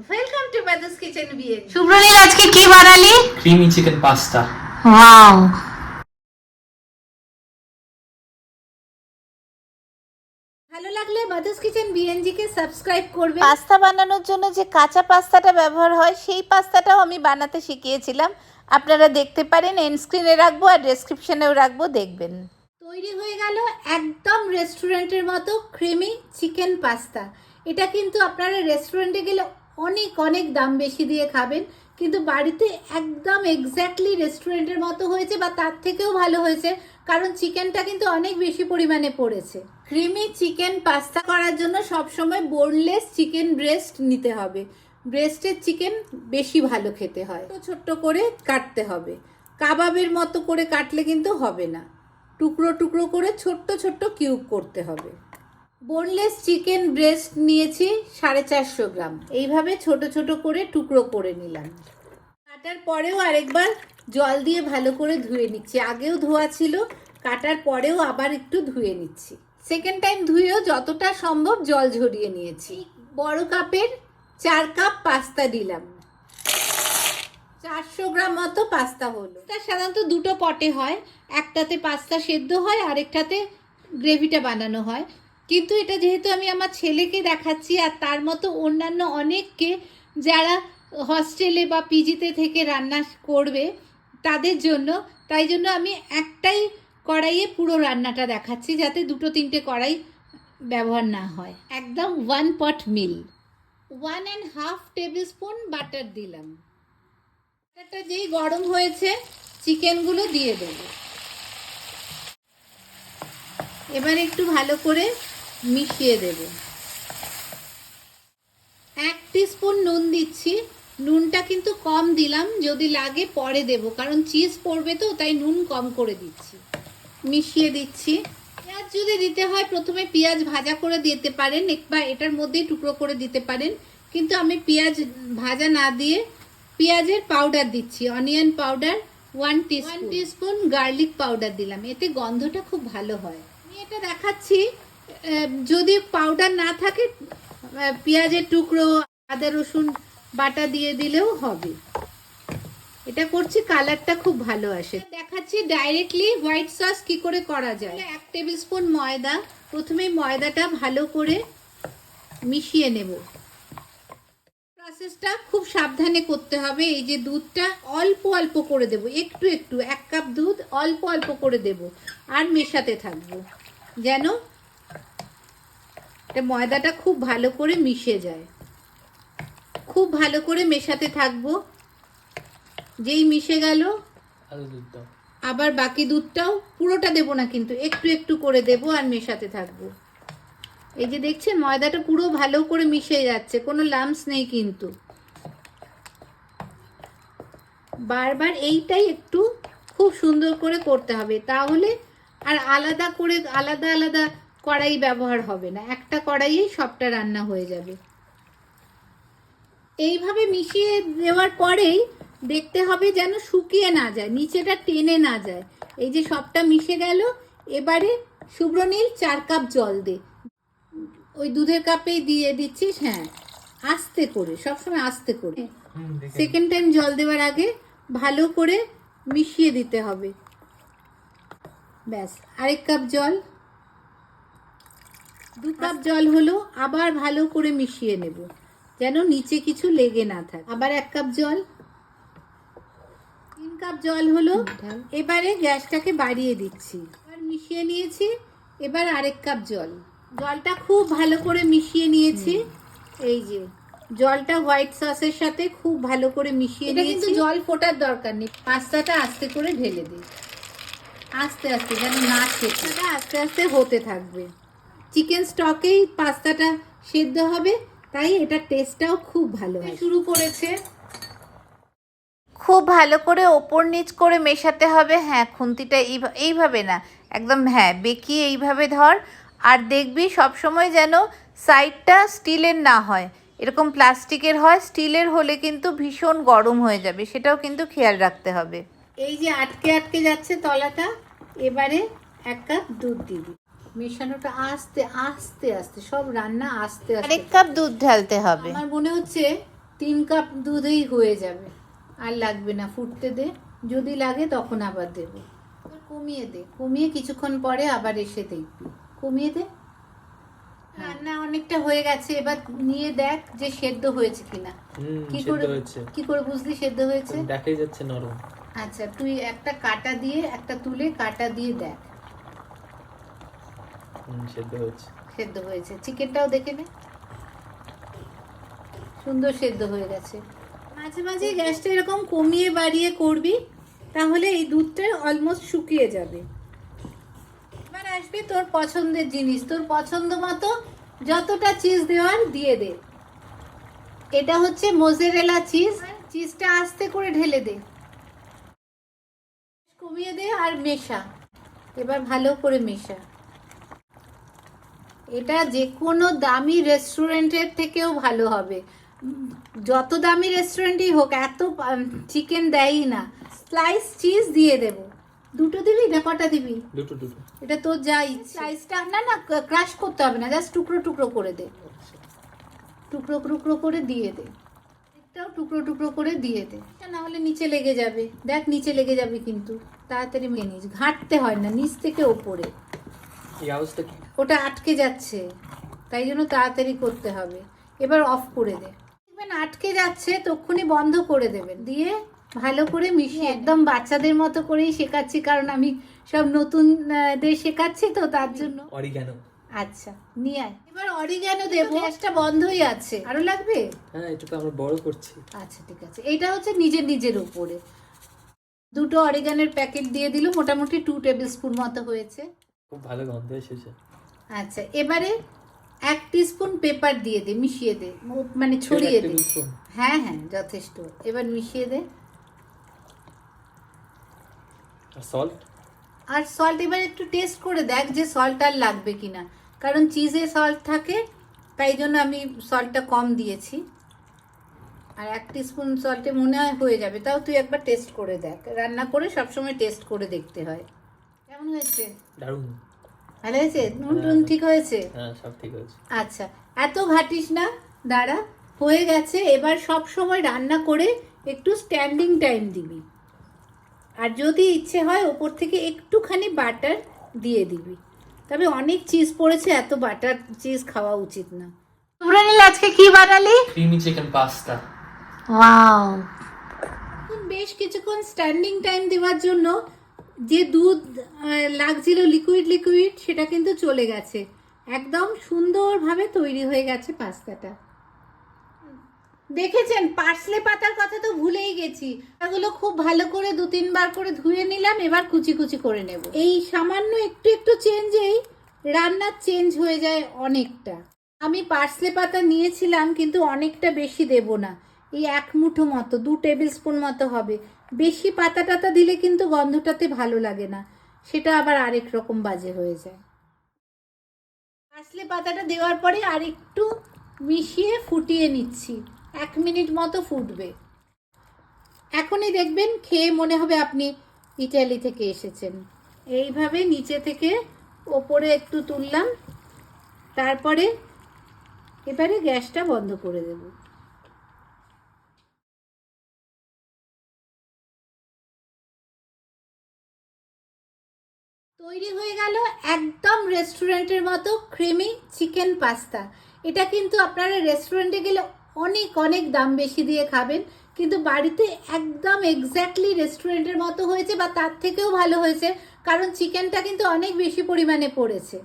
Welcome to Mother's Kitchen BN. Subroni আজকে কি বানালি? Creamy chicken pasta. ওয়াও, ভালো লাগলে মাদার্স কিচেন বিএনজি কে সাবস্ক্রাইব করবে। পাস্তা বানানোর জন্য যে কাঁচা পাস্তাটা ব্যবহার হয় সেই পাস্তাটাও আমি বানাতে শিখিয়েছিলাম। আপনারা দেখতে পারেন, এন্ড স্ক্রিনে রাখবো আর ডেসক্রিপশনেও রাখবো, দেখবেন। তৈরি হয়ে গেল একদম রেস্টুরেন্টের মতো ক্রিমি চিকেন পাস্তা। এটা কিন্তু আপনারা রেস্টুরেন্টে গেলে অনেক অনেক দাম বেশি দিয়ে খাবেন, কিন্তু বাড়িতে একদম এক্স্যাক্টলি রেস্টুরেন্টের মতো হয়েছে বা তার থেকেও ভালো হয়েছে, কারণ চিকেনটা কিন্তু অনেক বেশি পরিমাণে পড়েছে। ক্রিমি চিকেন পাস্তা করার জন্য সবসময় বোনলেস চিকেন ব্রেস্ট নিতে হবে। ব্রেস্টের চিকেন বেশি ভালো খেতে হয়। তো ছোট্ট করে কাটতে হবে, কাবাবের মতো করে কাটলে কিন্তু হবে না, টুকরো টুকরো করে ছোট্ট ছোট্ট কিউব করতে হবে। বোনলেস চিকেন ব্রেস্ট নিয়েছি 450 গ্রাম। এইভাবে ছোট ছোট করে টুকরো করে নিলাম। কাটার পরেও আরেকবার জল দিয়ে ভালো করে ধুয়ে নিচ্ছি। আগেও ধোয়া ছিল, কাটার পরেও আবার একটু ধুয়ে নিচ্ছি। সেকেন্ড টাইম ধুয়েও যতটা সম্ভব জল ঝরিয়ে নিয়েছি। বড় কাপের 4 কাপ পাস্তা দিলাম। 400 গ্রাম মতো পাস্তা হলো। এটা সাধারণত দুটো পটে হয়, একটাতে পাস্তা সেদ্ধ হয়, আরেকটাতে গ্রেভিটা বানানো হয়। কিন্তু এটা যেহেতু আমি আমার ছেলেকে দেখাচ্ছি আর তার মতো অন্যান্য অনেককে যারা হস্টেলে বা পিজিতে থেকে রান্না করবে তাদের জন্য, তাই জন্য আমি একটাই কড়াইয়ে পুরো রান্নাটা দেখাচ্ছি, যাতে দুটো তিনটে কড়াই ব্যবহার না হয়। একদম 1 পট মিল, 1.5 টেবিল স্পুন বাটার দিলাম। বাটারটা যেই গরম হয়েছে চিকেনগুলো দিয়ে দেবো। এবার একটু ভালো করে মিশিয়ে দেব। 1 টিস্পুন নুন দিচ্ছি। নুনটা কিন্তু কম দিলাম, যদি লাগে পরে দেব, কারণ চিজ পড়বে তো, তাই নুন কম করে দিচ্ছি। মিশিয়ে দিচ্ছি। পেঁয়াজ যদি দিতে হয় প্রথমে পেঁয়াজ ভাজা করে দিতে পারেন, বা এটার মধ্যেই টুকরো করে দিতে পারেন, কিন্তু আমি পেঁয়াজ ভাজা না দিয়ে পেঁয়াজের পাউডার দিচ্ছি। Onion powder 1 teaspoon, garlic powder দিলাম, এতে গন্ধটা খুব ভালো হয়। আমি এটা দেখাচ্ছি, যদি পাউডার না থাকে পেঁয়াজের টুকরো, আদা রসুন বাটা দিয়ে দিলেও হবে। এটা করছি কালারটা খুব ভালো আসে। দেখাচ্ছি ডাইরেক্টলি হোয়াইট সস কি করে করা যায়। 1 টেবিল স্পুন ময়দা, প্রথমে ময়দাটা ভালো করে মিশিয়ে নেব। প্রসেসটা খুব সাবধানে করতে হবে। এই যে দুধটা অল্প অল্প করে দেব, একটু একটু, 1 কাপ দুধ অল্প অল্প করে দেব আর মেশাতে থাকবো, যেন এটা ময়দাটা খুব ভালো করে মিশে যায়। খুব ভালো করে মেশাতে থাকবো। যেই মিশে গেল আবার বাকি দুধটাও পুরোটা দেব না, কিন্তু একটু একটু করে দেব আর মেশাতে থাকবো। এই যে দেখছেন ময়দাটা পুরো ভালো করে মিশে যাচ্ছে, কোনো লাম্পস নেই কিন্তু। বারবার এইটাই একটু খুব সুন্দর করে করতে হবে, তাহলে আর আলাদা করে আলাদা আলাদা কড়াই ব্যবহার হবে না, একটা কড়াইয়েই সবটা রান্না হয়ে যাবে। এইভাবে মিশিয়ে দেওয়ার পরেই দেখতে হবে যেন শুকিয়ে না যায়, নিচেটা টেনে না যায়। এই যে সবটা মিশে গেল, এবারে সুব্রনীল 4 কাপ জল দে। ওই দুধের কাপেই দিয়ে দিচ্ছিস? হ্যাঁ, আস্তে করে, সবসময় আস্তে করে। সেকেন্ড টাইম জল দেওয়ার আগে ভালো করে মিশিয়ে দিতে হবে। ব্যাস, 1 কাপ জল, 2 কাপ জল হলো। আবার ভালো করে মিশিয়ে নেব, যেন নিচে কিছু লেগে না থাকে। আবার 1 কাপ জল, 3 কাপ জল হলো। এবারে গ্যাসটাকে বাড়িয়ে দিচ্ছি, আর মিশিয়ে নিয়েছি। এবার 1 কাপ জল, জলটা খুব ভালো করে মিশিয়ে নিয়েছি। এই যে জলটা হোয়াইট সসের সাথে খুব ভালো করে মিশিয়ে নিয়েছি। কিন্তু জল ফোটার দরকার নেই, পাস্তাটা আস্তে করে ঢেলে দিই, আস্তে আস্তে, যেন না খেতে, আস্তে আস্তে হতে থাকবে। চিকেন স্টকেই পাস্তাটা সেদ্ধ হবে, তাই এটা টেস্টটাও খুব ভালো হয়। শুরু করেছে, খুব ভালো করে ওপর নিচ করে মেশাতে হবে। হ্যাঁ, খুন্তিটা এইভাবে না, একদম, হ্যাঁ, বেঁকিয়ে এইভাবে ধর। আর দেখবি সবসময় যেন সাইডটা স্টিলের না হয়, এরকম প্লাস্টিকের হয়। স্টিলের হলে কিন্তু ভীষণ গরম হয়ে যাবে, সেটাও কিন্তু খেয়াল রাখতে হবে। এই যে আটকে আটকে যাচ্ছে তলাটা, এবারে 1 কাপ দুধ দিবি। মেশানোটা আস্তে আস্তে আস্তে, সব রান্না আস্তে আস্তে। 1 কাপ দুধ ঢালতে হবে। আমার মনে হচ্ছে 3 কাপ দুধেই হয়ে যাবে, আর লাগবে না, ফুটতে দে, যদি লাগে তখন আবার দেব। কমিয়ে দে, কমিয়ে কিছুক্ষণ পরে আবার এসে দেখবি, কমিয়ে দে। রান্না অনেকটা হয়ে গেছে, এবার নিয়ে দেখ যে সেদ্ধ হয়েছে কিনা। কি করে বুঝলি সেদ্ধ হয়েছে? দেখাই যাচ্ছে নরম। আচ্ছা, তুই একটা কাটা দিয়ে, একটা তুলে কাটা দিয়ে দেখ। সেদ্ধ হয়েছে, সেদ্ধ হয়েছে। চিকেনটাও দেখে নে, সুন্দর সেদ্ধ হয়ে গেছে। মাঝে মাঝে গ্যাসটা এরকম কমিয়ে বাড়িয়ে করবি, তাহলে এই দুধটা অলমোস্ট শুকিয়ে যাবে। এবার আসবে তোর পছন্দের জিনিস, তোর পছন্দ মতো যতটা চিজ দেওয়ার দিয়ে দে। এটা হচ্ছে মোজারেলা চিজ, চিজটা আস্তে করে ঢেলে দে, কমিয়ে দে আর মেশা। এবার ভালো করে মেশা। এটা যে কোনো দামি রেস্টুরেন্টের থেকেও ভালো হবে, যত দামি রেস্টুরেন্টই হোক এত চিকেন দেয়ই না। স্লাইস চিজ দিয়ে দেব। দুটো দিবি না কটা দিবি? দুটো দুটো। এটা তোর যা ইচ্ছে। স্লাইসটা না ক্রাশ করতে হবে না, জাস্ট টুকরো টুকরো করে দে, টুকরো টুকরো করে দিয়ে দে। এটাও টুকরো টুকরো করে দিয়ে দে, না হলে নিচে লেগে যাবে। দেখ নিচে লেগে যাবে, কিন্তু তাড়াতাড়ি মেনে নিস, ঘাঁটতে হয় না নিচ থেকে ওপরে। ওটা আটকে যাচ্ছে, তাই জন্য তাড়াতাড়ি করতে হবে। এবার অফ করে দে। দেখবেন আটকে যাচ্ছে, তক্ষুনি বন্ধ করে দেবেন, দিয়ে ভালো করে মিশিয়ে, একদম বাচ্চাদের মতো করেই শেখাচ্ছি, কারণ আমি সব নতুনদের শেখাচ্ছি তো তার জন্য। অরিগ্যানো। আচ্ছা নিয়ে আয়। এবার অরিগ্যানো দেবো, গ্যাসটা বন্ধই আছে, আরো লাগবে? হ্যাঁ, এটা তো আমরা বড় করছি। আচ্ছা ঠিক আছে, এটা হচ্ছে নিজের উপরে। দুটো অরিগ্যানোর প্যাকেট দিয়ে দিল, মোটামুটি 2 টেবিল স্পুন মতো হয়েছে। খুব ভালো গন্ধ এসেছে। আচ্ছা, এবারে 1 টিস্পুন পেপার দিয়ে দে, মিশিয়ে দে, মানে ছড়িয়ে দে। হ্যাঁ হ্যাঁ যথেষ্ট। এবার মিশিয়ে দে। আর সল্ট এবার একটু টেস্ট করে দেখ যে সল্ট আর লাগবে কিনা, কারণ চিজে সল্ট থাকে, তাই জন্য আমি সল্টটা কম দিয়েছি। আর 1 টিস্পুন সল্টে মনে হয় হয়ে যাবে, তাও তুই একবার টেস্ট করে দেখ। রান্না করে সবসময় টেস্ট করে দেখতে হয়। কেমন হয়েছে? দারুণ। ভালো হয়েছে? নুন টুন ঠিক হয়েছে? হ্যাঁ, সব ঠিক হয়েছে। আচ্ছা, এত ঘাটিস না, দাঁড়া, হয়ে গেছে। এবার সব সময় রান্না করে একটু স্ট্যান্ডিং টাইম দিবি, আর যদি ইচ্ছে হয় ওপর থেকে একটুখানি বাটার দিয়ে দিবি। তবে অনেক চিজ পড়েছে, এত বাটার চিজ খাওয়া উচিত না। তোমরা নিলে আজকে কি বানালি? Creamy chicken pasta. ওয়াও! বেশ কিছুক্ষণ স্ট্যান্ডিং টাইম দেওয়ার জন্য যে দুধ লাগছিল লিকুইড, সেটা কিন্তু চলে গেছে, একদম সুন্দরভাবে তৈরি হয়ে গেছে পাস্তাটা। দেখেছেন, পার্সলে পাতার কথা তো ভুলেই গেছি, এগুলো খুব ভালো করে 2-3 বার করে ধুয়ে নিলাম। এবার কুচি কুচি করে নেব। এই সামান্য একটু চেঞ্জেই রান্নার চেঞ্জ হয়ে যায় অনেকটা। আমি পার্সলে পাতা নিয়েছিলাম, কিন্তু অনেকটা বেশি দেব না, এই 1 মুঠো মতো, 2 টেবিল স্পুন মতো হবে। বেশি পাতা টাতা দিলে কিন্তু গন্ধটাতে ভালো লাগে না, সেটা আবার আরেক রকম বাজে হয়ে যায়। পার্সলে পাতাটা দেওয়ার পরে আর একটু মিশিয়ে ফুটিয়ে নিচ্ছি, 1 মিনিট মতো ফুটবে। এখনই দেখবেন, খেয়ে মনে হবে আপনি ইটালি থেকে এসেছেন। এইভাবে নিচে থেকে ওপরে একটু তুললাম, তারপরে এবারে গ্যাসটা বন্ধ করে দেব। তৈরি হয়ে গেল একদম রেস্টুরেন্টের মতো ক্রিমি চিকেন পাস্তা। এটা কিন্তু আপনারা রেস্টুরেন্টে গেলে অনেক দাম বেশি দিয়ে খাবেন, কিন্তু বাড়িতে একদম এক্স্যাক্টলি রেস্টুরেন্টের মতো হয়েছে, বা তার থেকেও ভালো হয়েছে, কারণ চিকেনটা কিন্তু অনেক বেশি পরিমাণে পড়েছে।